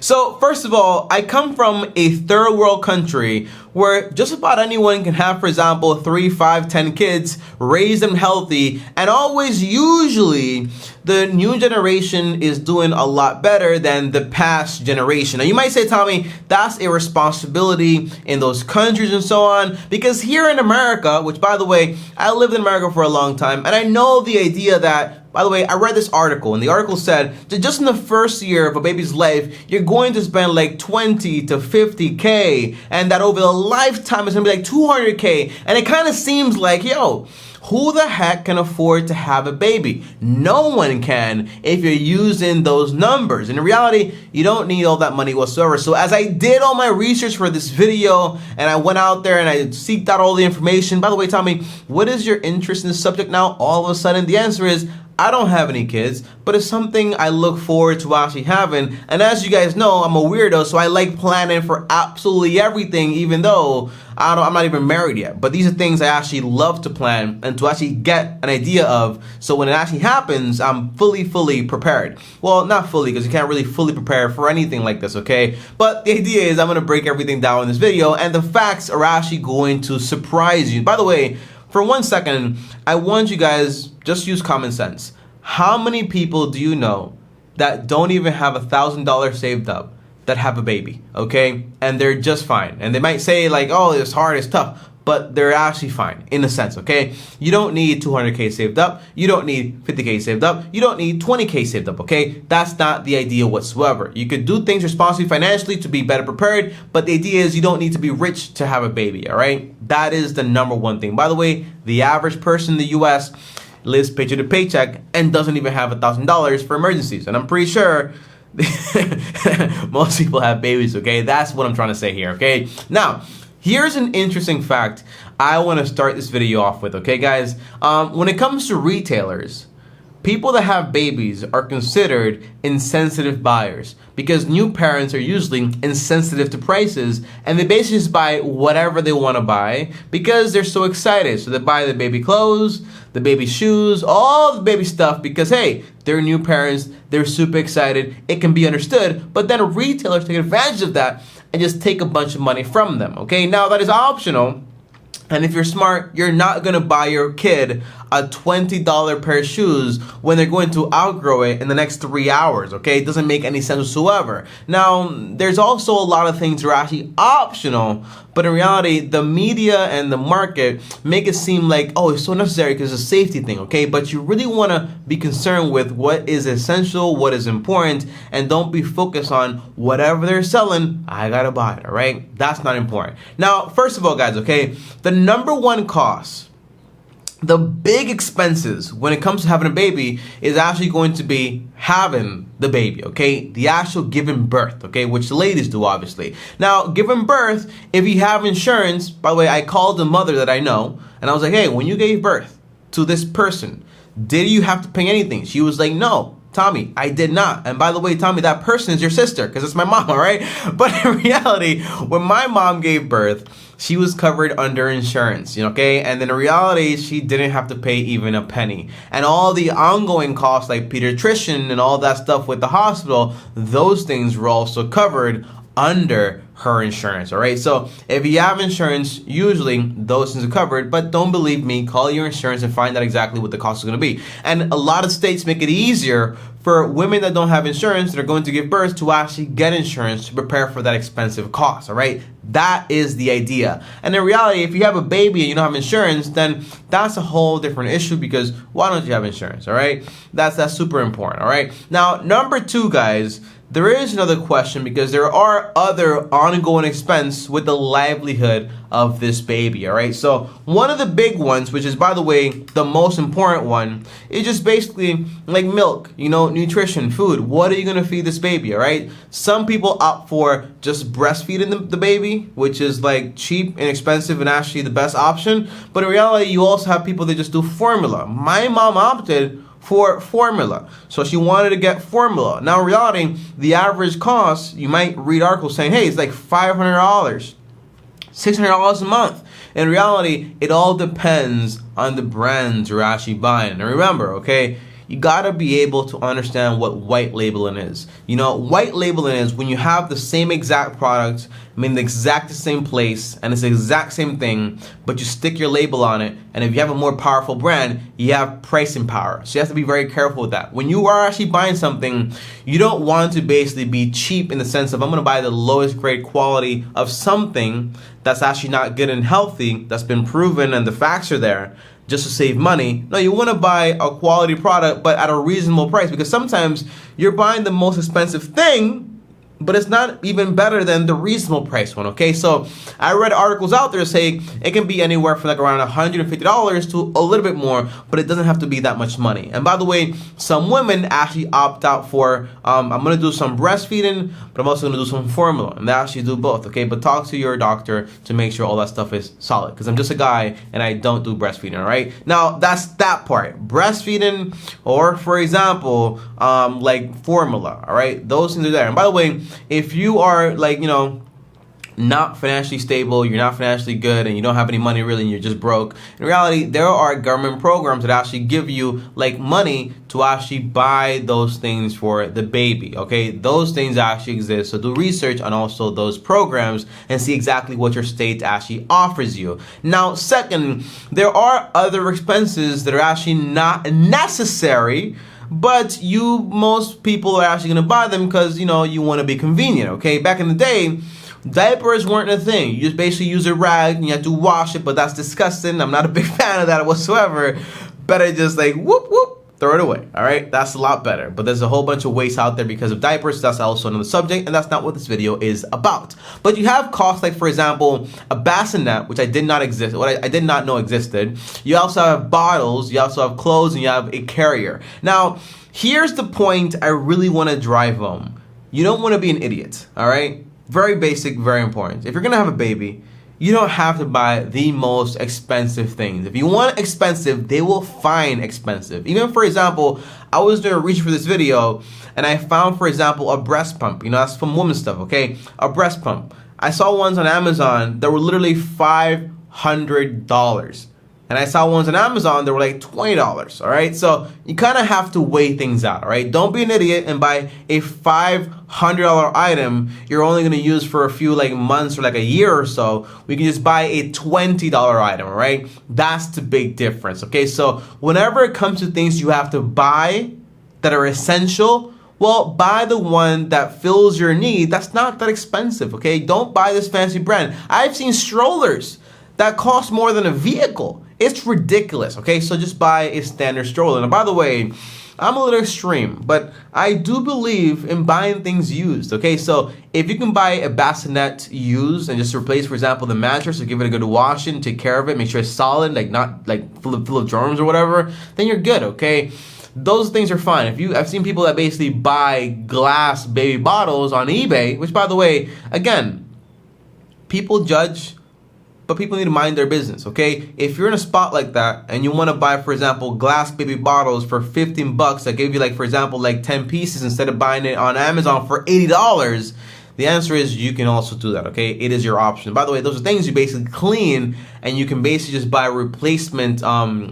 So first of all, I come from a third world country where just about anyone can have, for example, 3, 5, 10 kids, raise them healthy, and always usually the new generation is doing a lot better than the past generation. Now you might say, Tommy, that's a responsibility in those countries and so on, because here in America, which by the way, I lived in America for a long time, and I know the idea that, by the way, I read this article, and the article said that just in the first year of a baby's life, you're going to spend like 20 to 50K, and that over the lifetime it's gonna be like 200K, and it kind of seems like, yo, who the heck can afford to have a baby? No one can if you're using those numbers. In reality, you don't need all that money whatsoever. So as I did all my research for this video, and I went out there and I seeked out all the information. By the way, Tommy, what is your interest in this subject now? All of a sudden, the answer is, I don't have any kids, but it's something I look forward to actually having. And as you guys know, I'm a weirdo, so I like planning for absolutely everything, even though I'm not even married yet. But these are things I actually love to plan and to actually get an idea of, so when it actually happens, I'm fully prepared. Well, not fully, because you can't really fully prepare for anything like this, okay? But the idea is I'm gonna break everything down in this video, and the facts are actually going to surprise you. By the way, for 1 second, I want you guys just use common sense. How many people do you know that don't even have $1,000 saved up that have a baby, okay? And they're just fine. And they might say like, oh, it's hard, it's tough, but they're actually fine in a sense, okay? You don't need 200K saved up. You don't need 50K saved up. You don't need 20K saved up, okay? That's not the idea whatsoever. You could do things responsibly financially to be better prepared, but the idea is you don't need to be rich to have a baby, all right? That is the number one thing. By the way, the average person in the US lives paycheck to paycheck and doesn't even have $1,000 for emergencies. And I'm pretty sure most people have babies, okay? That's what I'm trying to say here, okay? Now, here's an interesting fact I want to start this video off with, okay, guys? When it comes to retailers, people that have babies are considered insensitive buyers because new parents are usually insensitive to prices, and they basically just buy whatever they want to buy because they're so excited. So they buy the baby clothes, the baby shoes, all the baby stuff because, hey, they're new parents, they're super excited, it can be understood, but then retailers take advantage of that and just take a bunch of money from them, okay? Now, that is optional. And if you're smart, you're not gonna buy your kid a $20 pair of shoes when they're going to outgrow it in the next 3 hours, okay? It doesn't make any sense whatsoever. Now, there's also a lot of things that are actually optional, but in reality, the media and the market make it seem like, oh, it's so necessary because it's a safety thing, okay? But you really wanna be concerned with what is essential, what is important, and don't be focused on whatever they're selling, I gotta buy it, all right? That's not important. Now, first of all, guys, okay, the number one cost, the big expenses when it comes to having a baby is actually going to be having the baby, okay? The actual giving birth, okay? Which the ladies do, obviously. Now, giving birth, if you have insurance, by the way, I called the mother that I know, and I was like, hey, when you gave birth to this person, did you have to pay anything? She was like, no, Tommy, I did not. And by the way, Tommy, that person is your sister, because it's my mom, all right? But in reality, when my mom gave birth, she was covered under insurance, okay? And then in reality, she didn't have to pay even a penny. And all the ongoing costs like pediatrician and all that stuff with the hospital, those things were also covered under her insurance, all right? So if you have insurance, usually those things are covered, but don't believe me, call your insurance and find out exactly what the cost is gonna be. And a lot of states make it easier for women that don't have insurance that are going to give birth to actually get insurance to prepare for that expensive cost, all right? That is the idea. And in reality, if you have a baby and you don't have insurance, then that's a whole different issue because why don't you have insurance, all right? That's super important, all right? Now, number two, guys, there is another question because there are other ongoing expense with the livelihood of this baby, all right? So one of the big ones, which is, by the way, the most important one, is just basically like milk, nutrition, food. What are you gonna feed this baby, all right? Some people opt for just breastfeeding the baby, which is like cheap and expensive and actually the best option. But in reality, you also have people that just do formula. My mom opted for formula. So she wanted to get formula. Now in reality, the average cost, you might read articles saying, hey, it's like $500, $600 a month. In reality, it all depends on the brands you're actually buying. And remember, okay, you gotta be able to understand what white labeling is. You know, white labeling is when you have the same exact product, the exact same place, and it's the exact same thing, but you stick your label on it, and if you have a more powerful brand, you have pricing power. So you have to be very careful with that. When you are actually buying something, you don't want to basically be cheap in the sense of, I'm gonna buy the lowest grade quality of something that's actually not good and healthy, that's been proven and the facts are there, just to save money. No, you want to buy a quality product, but at a reasonable price, because sometimes you're buying the most expensive thing, but it's not even better than the reasonable price one, okay? So I read articles out there saying it can be anywhere from like around $150 to a little bit more, but it doesn't have to be that much money. And by the way, some women actually opt out for, I'm gonna do some breastfeeding, but I'm also gonna do some formula, and they actually do both, okay? But talk to your doctor to make sure all that stuff is solid, because I'm just a guy and I don't do breastfeeding, all right? Now, that's that part. Breastfeeding, or for example, like formula, all right? Those things are there. And by the way, if you are like, you know, not financially stable, you're not financially good, and you don't have any money really, and you're just broke, in reality, there are government programs that actually give you like money to actually buy those things for the baby, okay? Those things actually exist. So do research on also those programs and see exactly what your state actually offers you. Now, second, there are other expenses that are actually not necessary, but most people are actually going to buy them because, you know, you want to be convenient, okay? Back in the day, diapers weren't a thing. You just basically use a rag and you have to wash it, but that's disgusting. I'm not a big fan of that whatsoever. Better just like whoop whoop, throw it away, all right? That's a lot better. But there's a whole bunch of waste out there because of diapers. That's also another subject, and that's not what this video is about. But you have costs like, for example, a bassinet, which I did not exist, what I did not know existed. You also have bottles, you also have clothes, and you have a carrier. Now, here's the point I really want to drive home. You don't want to be an idiot, all right? Very basic, very important. If you're going to have a baby, you don't have to buy the most expensive things. If you want expensive, they will find expensive. Even, for example, I was doing research for this video, and I found, for example, a breast pump. You know, that's from women's stuff, okay? A breast pump. I saw ones on Amazon that were literally $500. And I saw ones on Amazon that were like $20, all right? So you kind of have to weigh things out, all right? Don't be an idiot and buy a $500 item you're only gonna use for a few like months or like a year or so. We can just buy a $20 item, all right? That's the big difference, okay? So whenever it comes to things you have to buy that are essential, well, buy the one that fills your need. That's not that expensive, okay? Don't buy this fancy brand. I've seen strollers that cost more than a vehicle. It's ridiculous, okay? So just buy a standard stroller. And by the way, I'm a little extreme, but I do believe in buying things used, okay? So if you can buy a bassinet used and just replace, for example, the mattress, or give it a good washing, take care of it, make sure it's solid, like not like full of germs or whatever, then you're good, okay? Those things are fine. I've seen people that basically buy glass baby bottles on eBay, which, by the way, again, people judge, but people need to mind their business, okay? If you're in a spot like that and you want to buy, for example, glass baby bottles for 15 bucks that gave you, like, for example, like 10 pieces instead of buying it on Amazon for $80, the answer is you can also do that, okay? It is your option. By the way, those are things you basically clean, and you can basically just buy replacement,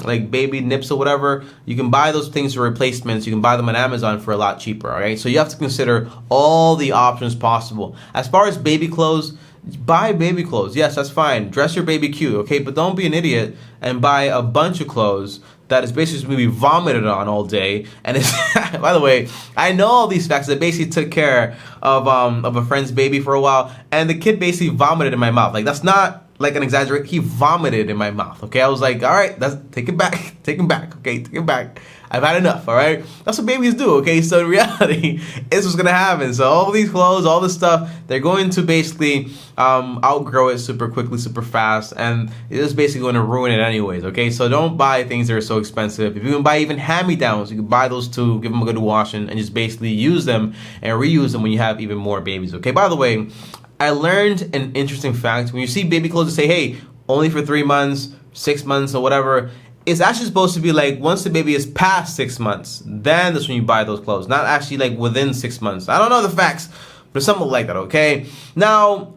like baby nips or whatever. You can buy those things for replacements. You can buy them on Amazon for a lot cheaper, all right? So you have to consider all the options possible. As far as baby clothes, buy baby clothes. Yes, that's fine. Dress your baby cute, okay? But don't be an idiot and buy a bunch of clothes that is basically going to be vomited on all day. And it's, by the way, I know all these facts. I basically took care of a friend's baby for a while, and the kid basically vomited in my mouth. Like, that's not like an exaggerate. He vomited in my mouth, okay? I was like, all right, take it back. Take him back, okay? Take it back. I've had enough, all right? That's what babies do, okay? So in reality, it's what's gonna happen. So all these clothes, all this stuff, they're going to basically outgrow it super quickly, super fast, and it's basically going to ruin it anyways, okay? So don't buy things that are so expensive. If you can buy even hand-me-downs, you can buy those too, give them a good washing, and just basically use them and reuse them when you have even more babies, okay? By the way, I learned an interesting fact. When you see baby clothes that say, hey, only for 3 months, 6 months, or whatever, it's actually supposed to be like once the baby is past 6 months, then that's when you buy those clothes. Not actually like within 6 months. I don't know the facts, but something like that, okay? Now,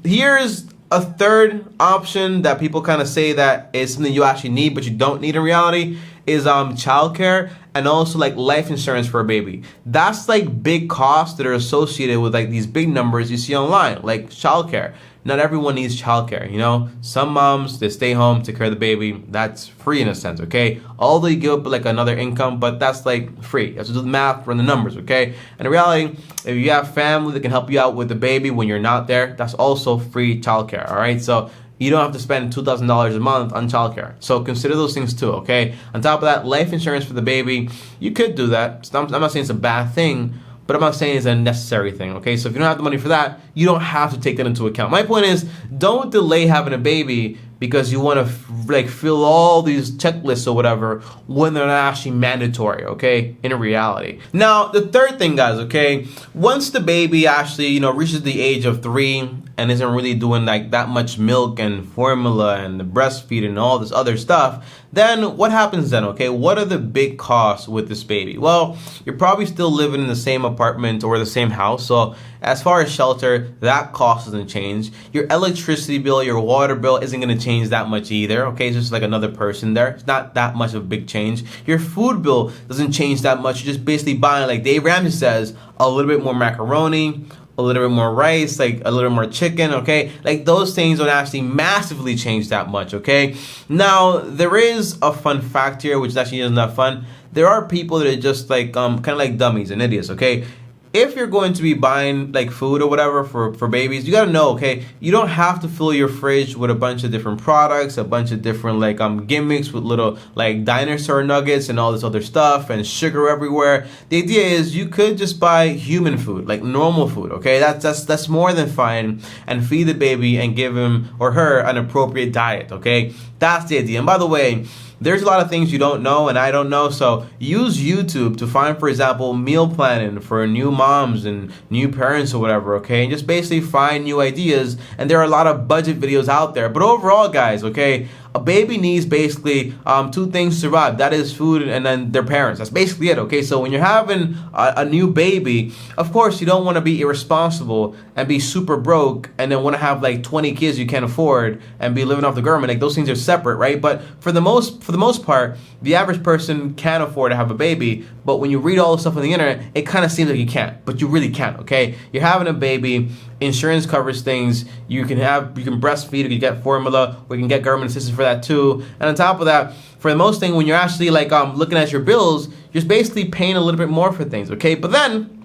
here's a third option that people kind of say that is something you actually need, but you don't need in reality. is childcare and also like life insurance for a baby. That's like big costs that are associated with like these big numbers you see online, like childcare. Not everyone needs childcare, you know. Some moms, they stay home, take care of the baby. That's free in a sense, okay? Although you give up like another income, but that's like free. You have to do the math, run the numbers, okay? And in reality, if you have family that can help you out with the baby when you're not there, that's also free childcare, all right? So you don't have to spend $2,000 a month on childcare. So consider those things too, okay? On top of that, life insurance for the baby, you could do that. I'm not saying it's a bad thing, but I'm not saying it's a necessary thing, okay? So if you don't have the money for that, you don't have to take that into account. My point is, don't delay having a baby because you want to like fill all these checklists or whatever when they're not actually mandatory, okay? In reality. Now, the third thing, guys, okay? Once the baby actually, you know, reaches the age of 3 and isn't really doing like that much milk and formula and the breastfeeding and all this other stuff, then what happens then, okay? What are the big costs with this baby? Well, you're probably still living in the same apartment or the same house. So as far as shelter, that cost doesn't change. Your electricity bill, your water bill isn't gonna change that much either, okay? It's just like another person there. It's not that much of a big change. Your food bill doesn't change that much. You're just basically buying, like Dave Ramsey says, a little bit more macaroni, a little bit more rice, like a little more chicken, okay? Like those things don't actually massively change that much, okay? Now, there is a fun fact here, which actually isn't that fun. There are people that are just like, kind of like dummies and idiots, okay? If you're going to be buying like food or whatever for babies, you gotta know, okay, you don't have to fill your fridge with a bunch of different products, a bunch of different like gimmicks with little like dinosaur nuggets and all this other stuff and sugar everywhere. The idea is you could just buy human food, like normal food, okay? That's more than fine, and feed the baby and give him or her an appropriate diet, okay? That's the idea. And by the way, there's a lot of things you don't know and I don't know, so use YouTube to find, for example, meal planning for new moms and new parents or whatever, okay? And just basically find new ideas, and there are a lot of budget videos out there. But overall, guys, okay, a baby needs basically 2 things to survive. That is food and then their parents. That's basically it, okay? So when you're having a new baby, of course, you don't want to be irresponsible and be super broke and then want to have like 20 kids you can't afford and be living off the government. Like those things are separate, right? But for the most part, the average person can afford to have a baby. But when you read all the stuff on the internet, it kind of seems like you can't, but you really can't, okay? You're having a baby. Insurance covers things. You can breastfeed, you can get formula, we can get government assistance for that too. And on top of that, for the most thing, when you're actually like looking at your bills, you're basically paying a little bit more for things, okay? But then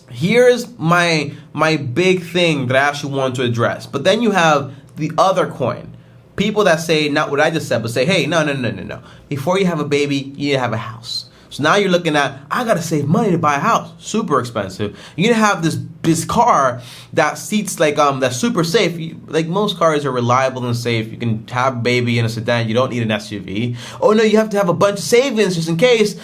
here's my big thing that I actually want to address. But then you have the other coin. People that say not what I just said, but say, hey, no. Before you have a baby, you need to have a house. So now you're looking at, I gotta save money to buy a house. Super expensive. You're gonna have this car that seats like that's super safe. Like most cars are reliable and safe. You can have a baby in a sedan. You don't need an SUV. Oh no, you have to have a bunch of savings just in case.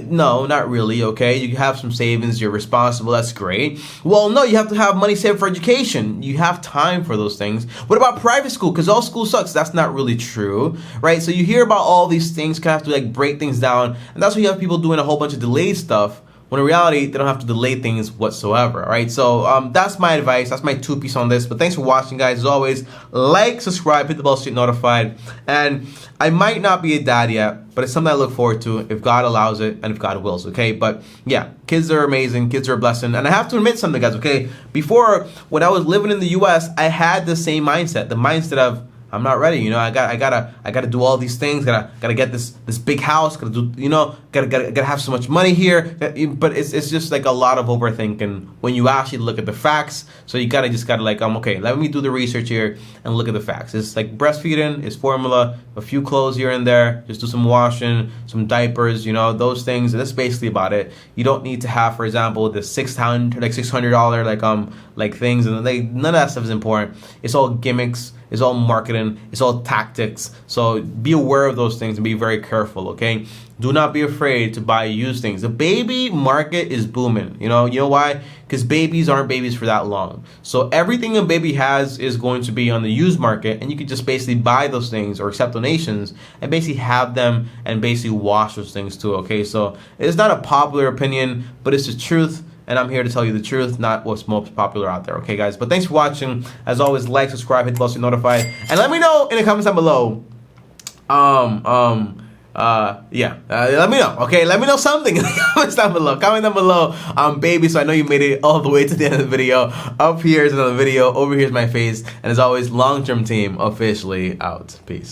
No, not really. Okay, you have some savings. You're responsible. That's great. Well, no, you have to have money saved for education. You have time for those things. What about private school? Because all school sucks. That's not really true, right? So you hear about all these things. Kind of have to like break things down, and that's why you have people doing a whole bunch of delayed stuff, when in reality they don't have to delay things whatsoever. All right, so that's my advice. That's my 2-piece on this. But thanks for watching, guys. As always, like, subscribe, hit the bell so you get notified. And I might not be a dad yet, but it's something I look forward to if God allows it and if God wills, okay? But yeah, kids are amazing. Kids are a blessing. And I have to admit something, guys, okay? Before, when I was living in the US, I had the same mindset, the mindset of, I'm not ready, you know. I gotta do all these things. Gotta get this big house. Gotta do, you know. Gotta have so much money here. But it's just like a lot of overthinking when you actually look at the facts. So you gotta like okay. Let me do the research here and look at the facts. It's like breastfeeding, it's formula, a few clothes here and there. Just do some washing, some diapers, you know, those things. And that's basically about it. You don't need to have, for example, the $600 like things, and none of that stuff is important. It's all gimmicks. It's all marketing. It's all tactics. So be aware of those things and be very careful, okay? Do not be afraid to buy used things. The baby market is booming. You know why? Because babies aren't babies for that long. So everything a baby has is going to be on the used market, and you can just basically buy those things or accept donations and basically have them and basically wash those things too, okay? So it's not a popular opinion, but it's the truth. And I'm here to tell you the truth, not what's most popular out there, okay, guys? But thanks for watching. As always, like, subscribe, hit the bell so you're notified. And let me know in the comments down below Yeah, let me know, okay? Let me know something in the comments down below. Comment down below, baby, so I know you made it all the way to the end of the video. Up here is another video, over here is my face, and as always, long-term team officially out. Peace.